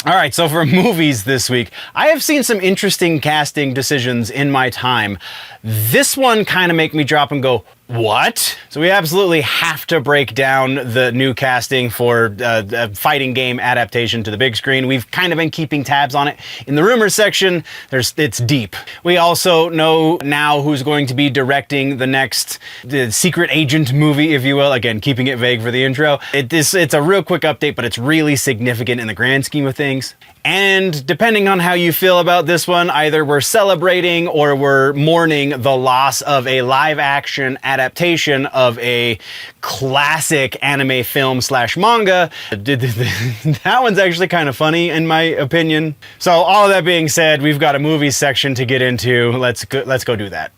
All right, so for movies this week, I have seen some interesting casting decisions in my time. This one kind of make me drop and go, what? So we absolutely have to break down the new casting for a fighting game adaptation to the big screen. We've kind of been keeping tabs on it. In the rumors section, it's deep. We also know now who's going to be directing the next secret agent movie, if you will. Again, keeping it vague for the intro. It's a real quick update, but it's really significant in the grand scheme of things. And depending on how you feel about this one, either we're celebrating or we're mourning the loss of a live-action adaptation of a classic anime film / manga. That one's actually kind of funny, in my opinion. So all of that being said, we've got a movie section to get into. Let's go do that.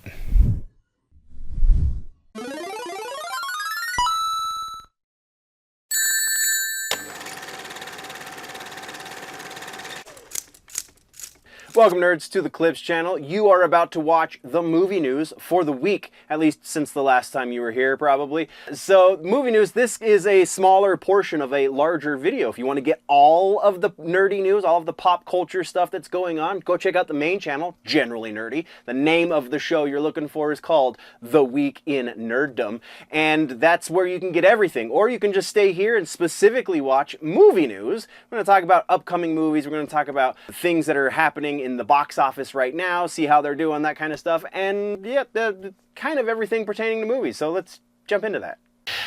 Welcome, nerds, to the Clips channel. You are about to watch the movie news for the week, at least since the last time you were here, probably. So, movie news, this is a smaller portion of a larger video. If you want to get all of the nerdy news, all of the pop culture stuff that's going on, go check out the main channel, Generally Nerdy. The name of the show you're looking for is called The Week in Nerddom, and that's where you can get everything. Or you can just stay here and specifically watch movie news. We're going to talk about upcoming movies. We're going to talk about things that are happening in the box office right now, see how they're doing, that kind of stuff, and yeah, the kind of everything pertaining to movies. So let's jump into that.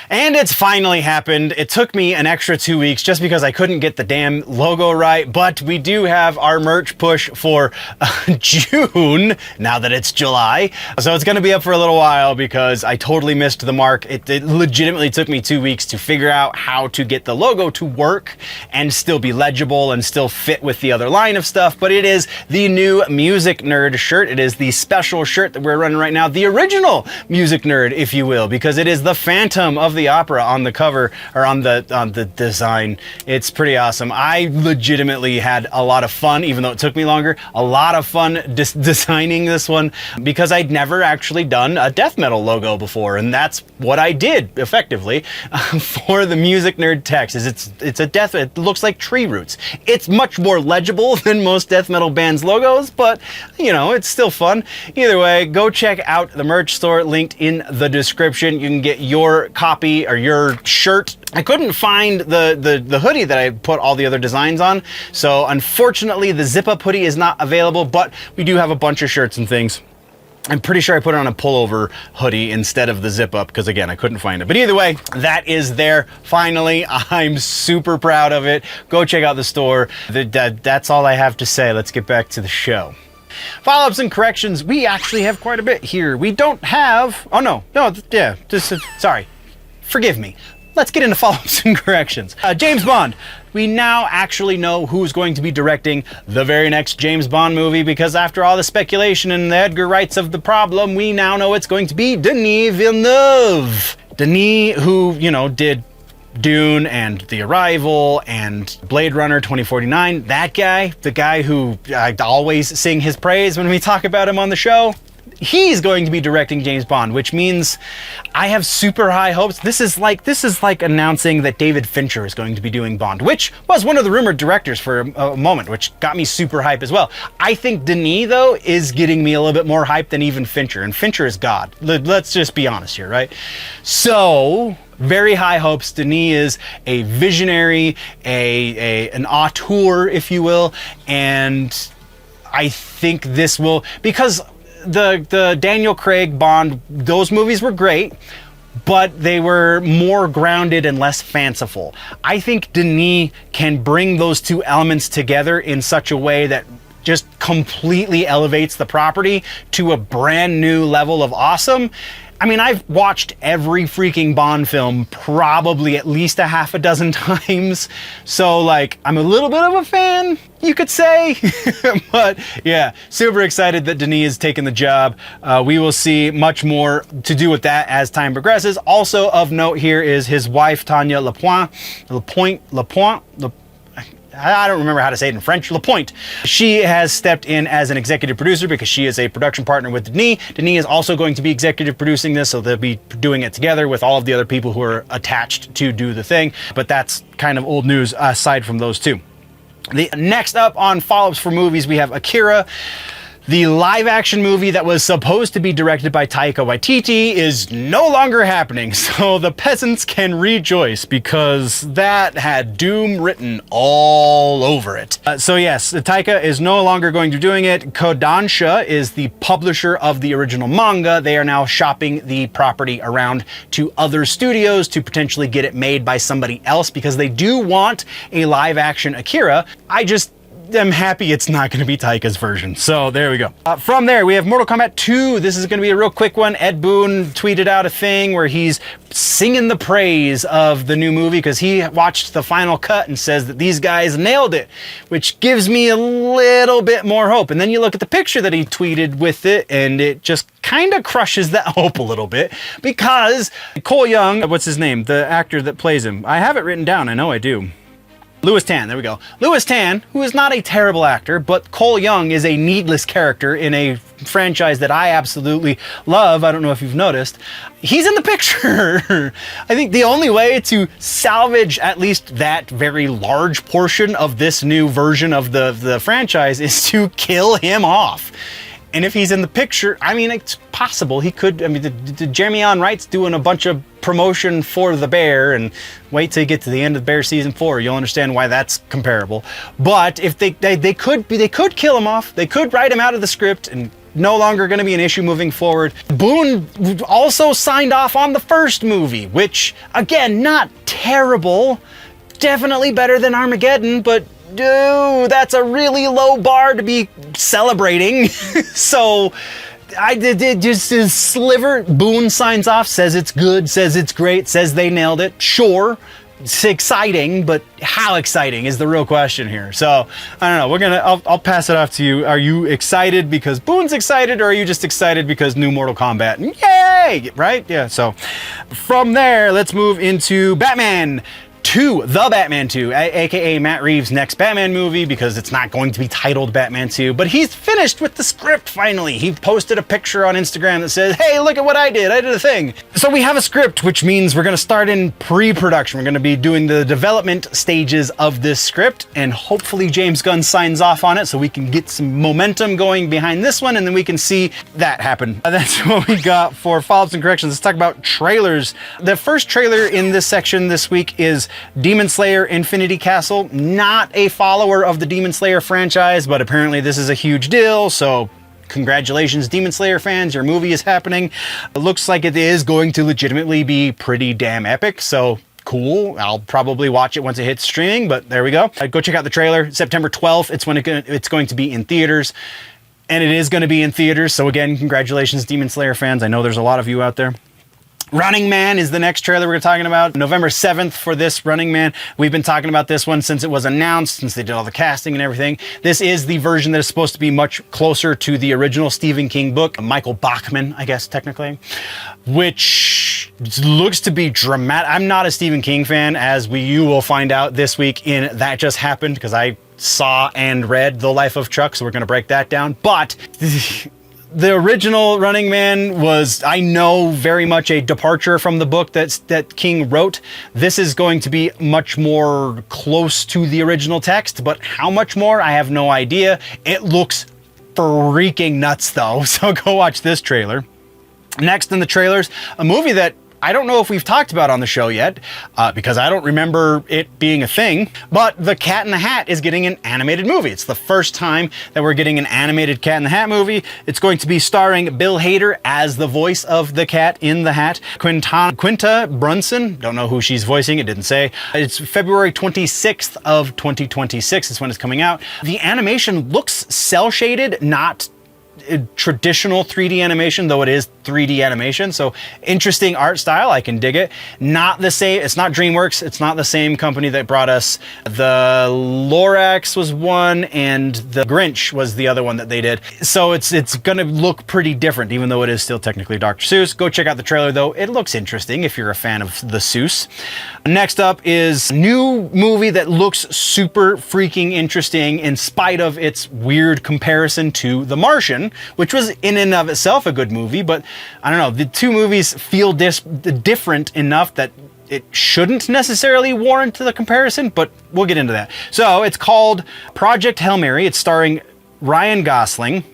And it's finally happened. It took me an extra 2 weeks just because I couldn't get the damn logo right, but we do have our merch push for June, now that it's July. So it's going to be up for a little while because I totally missed the mark. It legitimately took me 2 weeks to figure out how to get the logo to work and still be legible and still fit with the other line of stuff, but it is the new Music Nerd shirt. It is the special shirt that we're running right now, the original Music Nerd, if you will, because it is the Phantom of the Opera on the cover, or on the design. It's pretty awesome. I legitimately had a lot of fun, even though it took me longer, a lot of fun designing this one because I'd never actually done a death metal logo before, and that's what I did effectively for the Music Nerd text. It's a death, it looks like tree roots. It's much more legible than most death metal bands logos, but you know, it's still fun. Either way, go check out the merch store linked in the description. You can get your copy or your shirt. I couldn't find the hoodie that I put all the other designs on, so unfortunately the zip-up hoodie is not available, but we do have a bunch of shirts and things. I'm pretty sure I put it on a pullover hoodie instead of the zip-up because, again, I couldn't find it. But either way, that is there finally. I'm super proud of it. Go check out the store. That's all I have to say. Let's get back to the show. Follow-ups and corrections. We actually have quite a bit here. We don't have... Oh, no. Yeah. Sorry. Forgive me. Let's get into follow-ups and corrections. James Bond. We now actually know who's going to be directing the very next James Bond movie, because after all the speculation and the Edgar Wrights of the problem, we now know it's going to be Denis Villeneuve. Denis, who, you know, did Dune and The Arrival and Blade Runner 2049. That guy, the guy who I always sing his praise when we talk about him on the show. He's going to be directing James Bond, which means I have super high hopes. This is like announcing that David Fincher is going to be doing Bond, which was one of the rumored directors for a moment, which got me super hype as well. I think Denis, though, is getting me a little bit more hype than even Fincher, and Fincher is God. Let's just be honest here, right? So, very high hopes. Denis is a visionary, an auteur, if you will, and I think this will, because the Daniel Craig Bond, those movies were great, but they were more grounded and less fanciful. I think Denis can bring those two elements together in such a way that just completely elevates the property to a brand new level of awesome. I mean, I've watched every freaking Bond film probably at least a half a dozen times, so like, I'm a little bit of a fan, you could say. But yeah, super excited that Denis is taking the job. We will see much more to do with that as time progresses. Also of note here is his wife, Tanya Lapointe. I don't remember how to say it in French. Lapointe. She has stepped in as an executive producer because she is a production partner with Denis. Denis is also going to be executive producing this, so they'll be doing it together with all of the other people who are attached to do the thing. But that's kind of old news aside from those two. The next up on follow-ups for movies, we have Akira. The live-action movie that was supposed to be directed by Taika Waititi is no longer happening, so the peasants can rejoice because that had doom written all over it. So yes, Taika is no longer going to be doing it. Kodansha is the publisher of the original manga. They are now shopping the property around to other studios to potentially get it made by somebody else because they do want a live-action Akira. I'm happy it's not going to be Taika's version. So there we go. From there, we have Mortal Kombat 2. This is going to be a real quick one. Ed Boon tweeted out a thing where he's singing the praise of the new movie because he watched the final cut and says that these guys nailed it, which gives me a little bit more hope. And then you look at the picture that he tweeted with it, and it just kind of crushes that hope a little bit because Cole Young, what's his name? The actor that plays him. I have it written down. I know I do. Lewis Tan, there we go. Lewis Tan, who is not a terrible actor, but Cole Young is a needless character in a franchise that I absolutely love. I don't know if you've noticed. He's in the picture. I think the only way to salvage at least that very large portion of this new version of the franchise is to kill him off. And if he's in the picture, I mean, it's possible he could. I mean, the Jeremy on Wright's doing a bunch of promotion for The Bear, and wait till you get to the end of Bear season 4, you'll understand why that's comparable. But if they could kill him off. They could write him out of the script and no longer going to be an issue moving forward. Boon also signed off on the first movie, which again, not terrible, definitely better than Armageddon, but dude, that's a really low bar to be celebrating. So I did just a sliver. Boon signs off, says it's good, says it's great, says they nailed it. Sure, it's exciting, but how exciting is the real question here. So I don't know. I'll pass it off to you. Are you excited because Boon's excited, or are you just excited because new Mortal Kombat? Yay! Right? Yeah. So from there, let's move into Batman 2, The Batman 2, aka Matt Reeves' next Batman movie, because it's not going to be titled Batman 2, but he's finished with the script finally. He posted a picture on Instagram that says, hey, look at what I did a thing. So we have a script, which means we're going to start in pre-production. We're going to be doing the development stages of this script, and hopefully James Gunn signs off on it so we can get some momentum going behind this one, and then we can see that happen. That's what we got for follow-ups and corrections. Let's talk about trailers. The first trailer in this section this week is Demon Slayer Infinity Castle. Not a follower of the Demon Slayer franchise, but apparently this is a huge deal, so congratulations, Demon Slayer fans, your movie is happening. It looks like it is going to legitimately be pretty damn epic, so cool. I'll probably watch it once it hits streaming, but there we go. Go check out the trailer. September 12th, it's going to be in theaters, and it is going to be in theaters, so again, congratulations, Demon Slayer fans. I know there's a lot of you out there. Running Man is the next trailer we're talking about. November 7th for this Running Man. We've been talking about this one since it was announced, since they did all the casting and everything. This is the version that is supposed to be much closer to the original Stephen King book, Michael Bachman, I guess, technically, which looks to be dramatic. I'm not a Stephen King fan, as you will find out this week in That Just Happened, because I saw and read The Life of Chuck, so we're going to break that down. But the original Running Man was, I know, very much a departure from the book that King wrote. This is going to be much more close to the original text, but how much more, I have no idea. It looks freaking nuts though, so go watch this trailer. Next in the trailers, a movie that I don't know if we've talked about on the show yet, because I don't remember it being a thing, but The Cat in the Hat is getting an animated movie. It's the first time that we're getting an animated Cat in the Hat movie. It's going to be starring Bill Hader as the voice of the Cat in the Hat. Quinta Brunson, don't know who she's voicing, it didn't say. It's February 26th of 2026 is when it's coming out. The animation looks cel-shaded, not traditional 3D animation, though it is 3D animation, so interesting art style. I can dig it. Not the same, it's not DreamWorks, it's not the same company that brought us the Lorax was one and the Grinch was the other one that they did, so it's gonna look pretty different, even though it is still technically Dr. Seuss. Go check out the trailer though, it looks interesting if you're a fan of the Seuss. Next up is new movie that looks super freaking interesting in spite of its weird comparison to The Martian, which was in and of itself a good movie, but I don't know, the two movies feel different enough that it shouldn't necessarily warrant the comparison, but we'll get into that. So it's called Project Hail Mary. It's starring Ryan Gosling.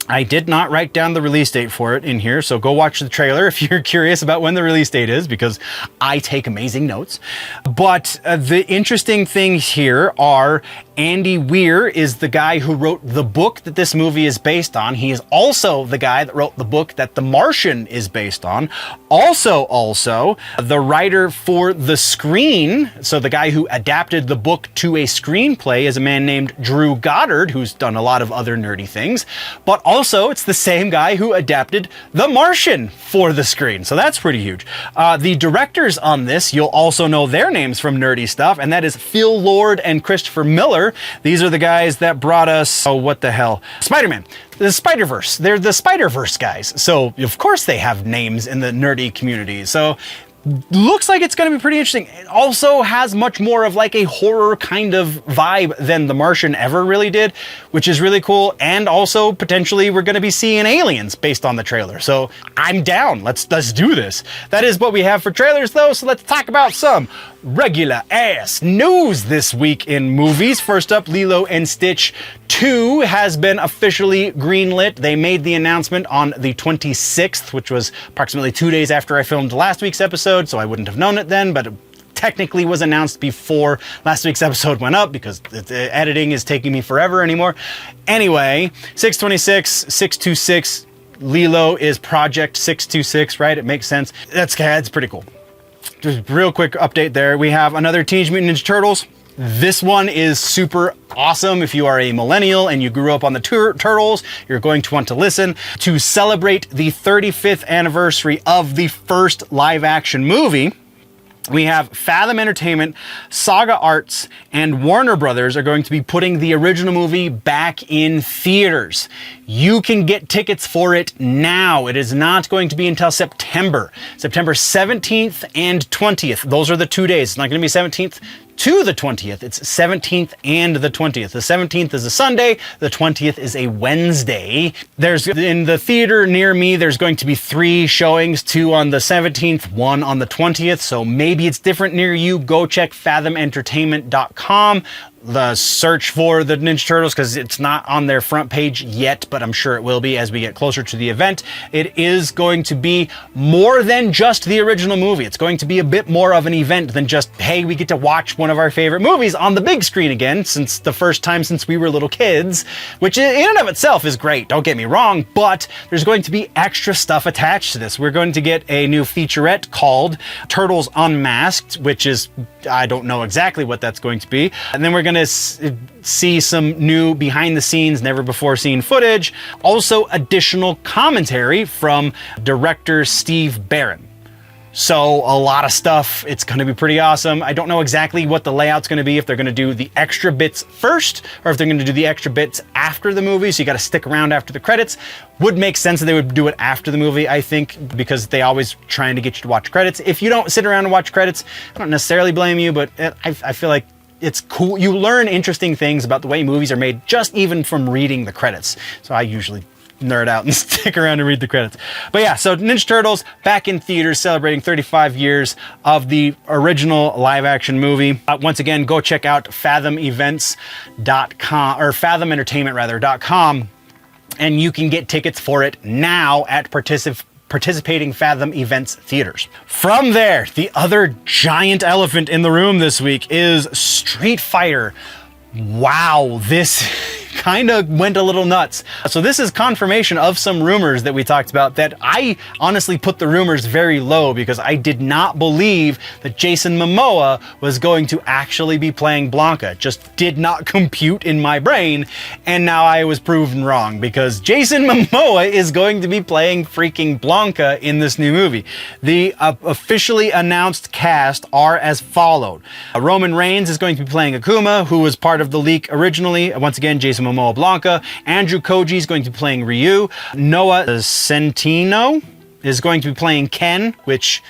I did not write down the release date for it in here, so go watch the trailer if you're curious about when the release date is, because I take amazing notes. But the interesting things here are Andy Weir is the guy who wrote the book that this movie is based on. He is also the guy that wrote the book that The Martian is based on. Also, the writer for the screen, so the guy who adapted the book to a screenplay is a man named Drew Goddard, who's done a lot of other nerdy things. But also, it's the same guy who adapted The Martian for the screen. So that's pretty huge. The directors on this, you'll also know their names from nerdy stuff, and that is Phil Lord and Christopher Miller. These are the guys that brought us, oh, what the hell? Spider-Man. The Spider-Verse. They're the Spider-Verse guys. So, of course, they have names in the nerdy community. So, looks like it's going to be pretty interesting. It also has much more of like a horror kind of vibe than The Martian ever really did, which is really cool. And also potentially we're going to be seeing aliens based on the trailer. So I'm down. Let's do this. That is what we have for trailers though. So let's talk about some regular ass news this week in movies. First up, Lilo and Stitch 2 has been officially greenlit. They made the announcement on the 26th, which was approximately 2 days after I filmed last week's episode, so I wouldn't have known it then, but it technically was announced before last week's episode went up because the editing is taking me forever anymore. Anyway, 626, Lilo is Project 626, right? It makes sense. That's pretty cool. Just real quick update there. We have another Teenage Mutant Ninja Turtles. This one is super awesome. If you are a millennial and you grew up on the Turtles, you're going to want to listen. To celebrate the 35th anniversary of the first live action movie, we have Fathom Entertainment, Saga Arts, and Warner Brothers are going to be putting the original movie back in theaters. You can get tickets for it now. It is not going to be until September 17th and 20th. Those are the 2 days. It's not going to be 17th to the 20th. It's 17th and the 20th. The 17th is a Sunday. The 20th is a Wednesday. There's, in the theater near me, there's going to be 3 showings, 2 on the 17th, 1 on the 20th. So maybe it's different near you. Go check fathomentertainment.com. The search for the Ninja Turtles, because it's not on their front page yet, but I'm sure it will be as we get closer to the event. It is going to be more than just the original movie. It's going to be a bit more of an event than just, hey, we get to watch one of our favorite movies on the big screen again, since the first time since we were little kids, which in and of itself is great, don't get me wrong, but there's going to be extra stuff attached to this. We're going to get a new featurette called Turtles Unmasked, which is, I don't know exactly what that's going to be. And then we're going to see some new behind the scenes, never before seen footage. Also additional commentary from director Steve Barron. So a lot of stuff. It's going to be pretty awesome. I don't know exactly what the layout's going to be, if they're going to do the extra bits first or if they're going to do the extra bits after the movie. So you got to stick around after the credits. Would make sense that they would do it after the movie, I think, because they always trying to get you to watch credits. If you don't sit around and watch credits, I don't necessarily blame you, but I feel like it's cool. You learn interesting things about the way movies are made just even from reading the credits. So I usually nerd out and stick around and read the credits. But yeah, so Ninja Turtles back in theaters celebrating 35 years of the original live action movie. Once again, go check out fathomevents.com or fathomentertainment.com, and you can get tickets for it now at participating Fathom Events theaters. From there, the other giant elephant in the room this week is Street Fighter. Wow, this kind of went a little nuts. So this is confirmation of some rumors that we talked about that I honestly put the rumors very low because I did not believe that Jason Momoa was going to actually be playing Blanca. It just did not compute in my brain, and now I was proven wrong because Jason Momoa is going to be playing freaking Blanca in this new movie. The officially announced cast are as followed. Roman Reigns is going to be playing Akuma, who was part of the leak originally. Once again, Jason Momoa Blanca. Andrew Koji is going to be playing Ryu. Noah Centineo is going to be playing Ken, which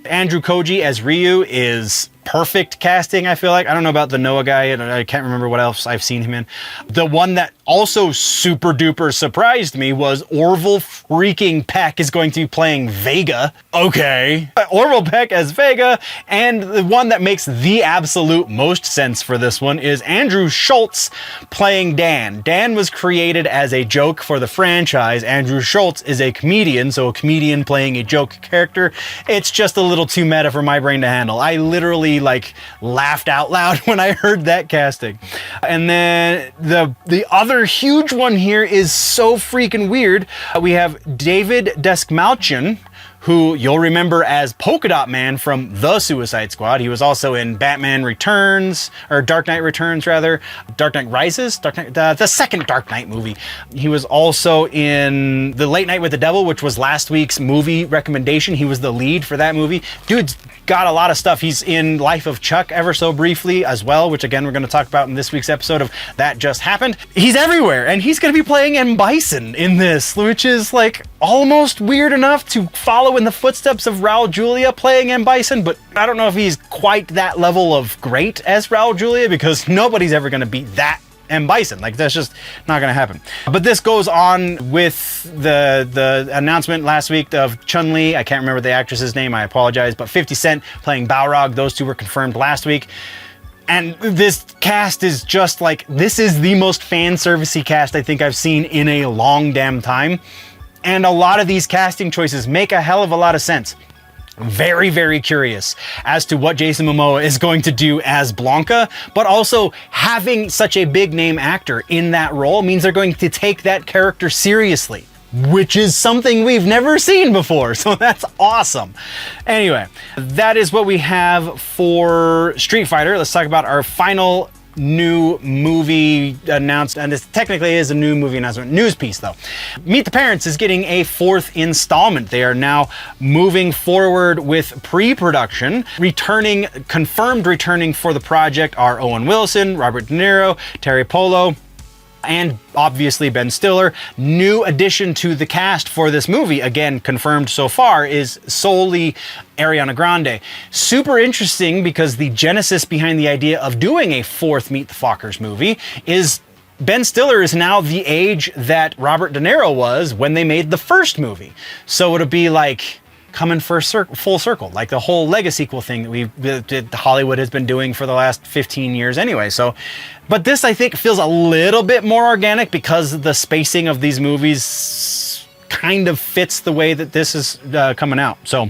Andrew Koji as Ryu is perfect casting, I feel like. I don't know about the Noah guy, and I can't remember what else I've seen him in. The one that also super duper surprised me was Orville freaking Peck is going to be playing Vega. Okay. Orville Peck as Vega, and the one that makes the absolute most sense for this one is Andrew Schultz playing Dan. Dan was created as a joke for the franchise. Andrew Schultz is a comedian, so a comedian playing a joke character. It's just a little too meta for my brain to handle. I literally like laughed out loud when I heard that casting. And then the other huge one here is so freaking weird. We have David Dastmalchian, who you'll remember as Polka Dot Man from The Suicide Squad. He was also in Batman Returns, or Dark Knight Returns rather, Dark Knight Rises, the second Dark Knight movie. He was also in The Late Night with the Devil, which was last week's movie recommendation. He was the lead for that movie. Dude's got a lot of stuff. He's in Life of Chuck ever so briefly as well, which again, we're going to talk about in this week's episode of That Just Happened. He's everywhere, and he's going to be playing M. Bison in this, which is like almost weird enough to follow in the footsteps of Raul Julia playing M. Bison, but I don't know if he's quite that level of great as Raul Julia, because nobody's ever going to beat that M. Bison. Like, that's just not going to happen. But this goes on with the announcement last week of Chun-Li. I can't remember the actress's name, I apologize, but 50 Cent playing Balrog. Those two were confirmed last week. And this cast is just like, this is the most fan servicey cast I think I've seen in a long damn time. And a lot of these casting choices make a hell of a lot of sense. Very, very curious as to what Jason Momoa is going to do as Blanca, but also having such a big name actor in that role means they're going to take that character seriously, which is something we've never seen before. So that's awesome. Anyway, that is what we have for Street Fighter. Let's talk about our final new movie announced, and this technically is a new movie announcement news piece though. Meet the Parents is getting a 4th installment. They are now moving forward with pre-production. Confirmed returning for the project are Owen Wilson, Robert De Niro, Terry Polo, and obviously Ben Stiller. New addition to the cast for this movie, again confirmed so far, is solely Ariana Grande. Super interesting, because the genesis behind the idea of doing a 4th Meet the Fockers movie is Ben Stiller is now the age that Robert De Niro was when they made the first movie. So it'll be like coming full circle, like the whole legacy sequel thing that Hollywood has been doing for the last 15 years anyway. So, but this I think feels a little bit more organic because the spacing of these movies kind of fits the way that this is coming out. So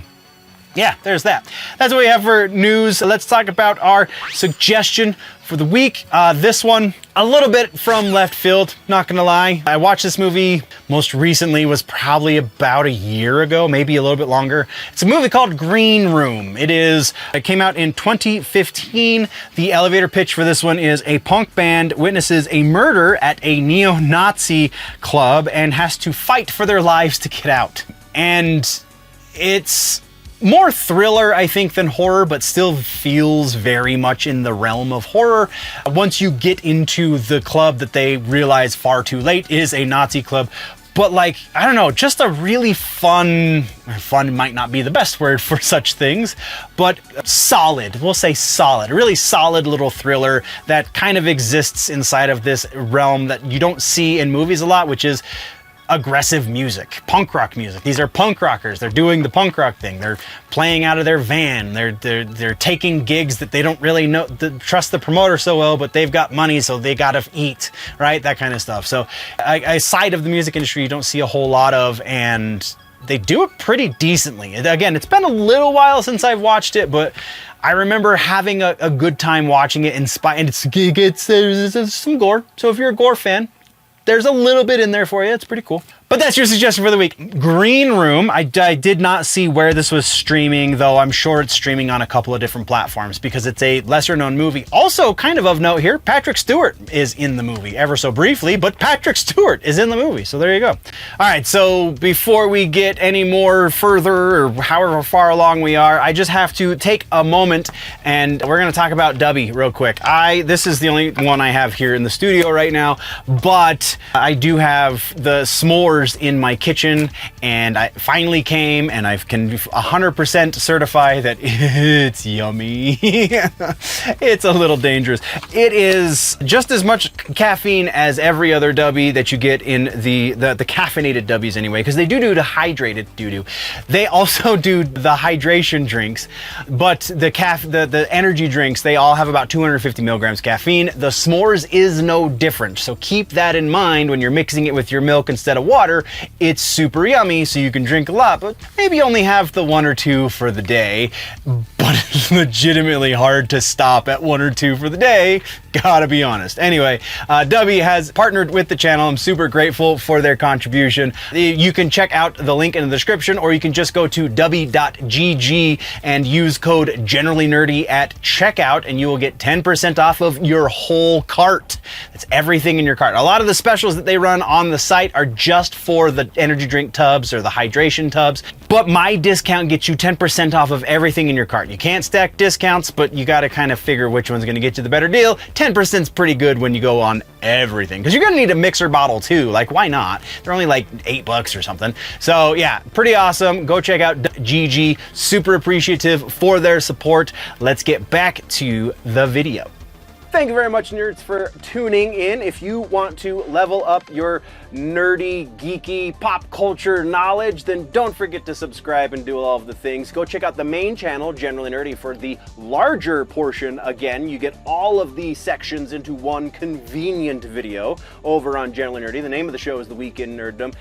yeah, there's that. That's what we have for news. Let's talk about our suggestion for the week. This one, a little bit from left field, not gonna lie. I watched this movie most recently, was probably about a year ago, maybe a little bit longer. It's a movie called Green Room. It came out in 2015. The elevator pitch for this one is a punk band witnesses a murder at a neo-Nazi club and has to fight for their lives to get out. And it's more thriller, I think, than horror, but still feels very much in the realm of horror. Once you get into the club that they realize far too late is a Nazi club. But like, I don't know, just a really fun might not be the best word for such things, but solid, we'll say solid, a really solid little thriller that kind of exists inside of this realm that you don't see in movies a lot, which is aggressive music, punk rock music. These are punk rockers. They're doing the punk rock thing. They're playing out of their van. They're taking gigs that they don't really trust the promoter so well, but they've got money, so they gotta eat, right? That kind of stuff. So a side of the music industry you don't see a whole lot of, and they do it pretty decently. Again, it's been a little while since I've watched it, but I remember having a good time watching it, and there's some gore. So if you're a gore fan, there's a little bit in there for you. It's pretty cool. But that's your suggestion for the week. Green Room. I did not see where this was streaming, though I'm sure it's streaming on a couple of different platforms because it's a lesser known movie. Also, kind of note here, Patrick Stewart is in the movie, ever so briefly, but Patrick Stewart is in the movie. So there you go. All right, so before we get any more further, or however far along we are, I just have to take a moment and we're going to talk about DUBBY real quick. This is the only one I have here in the studio right now, but I do have the S'mores orders in my kitchen, and I finally came, and I can 100% certify that it's yummy. It's a little dangerous. It is just as much caffeine as every other Dubby that you get in the caffeinated Dubbies anyway, because they do the hydrated doo-doo. They also do the hydration drinks, but the energy drinks, they all have about 250 milligrams caffeine. The s'mores is no different, so keep that in mind when you're mixing it with your milk instead of water. It's super yummy, so you can drink a lot, but maybe only have the 1 or 2 for the day. But it's legitimately hard to stop at 1 or 2 for the day, gotta be honest. Anyway, Dubby has partnered with the channel. I'm super grateful for their contribution. You can check out the link in the description, or you can just go to dubby.gg and use code GenerallyNerdy at checkout, and you will get 10% off of your whole cart. That's everything in your cart. A lot of the specials that they run on the site are just for the energy drink tubs or the hydration tubs, but my discount gets you 10% off of everything in your cart. You can't stack discounts, but you got to kind of figure which one's going to get you the better deal. 10% is pretty good when you go on everything, because you're going to need a mixer bottle too. Like, why not? They're only like $8 or something. So yeah, pretty awesome. Go check out GG. Super appreciative for their support. Let's get back to the video. Thank you very much, nerds, for tuning in. If you want to level up your nerdy, geeky, pop culture knowledge, then don't forget to subscribe and do all of the things. Go check out the main channel, Generally Nerdy, for the larger portion. Again, you get all of the sections into one convenient video over on Generally Nerdy. The name of the show is The Week in Nerddom.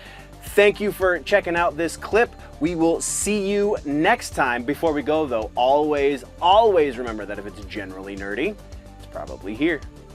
Thank you for checking out this clip. We will see you next time. Before we go, though, always remember that if it's generally nerdy, probably here.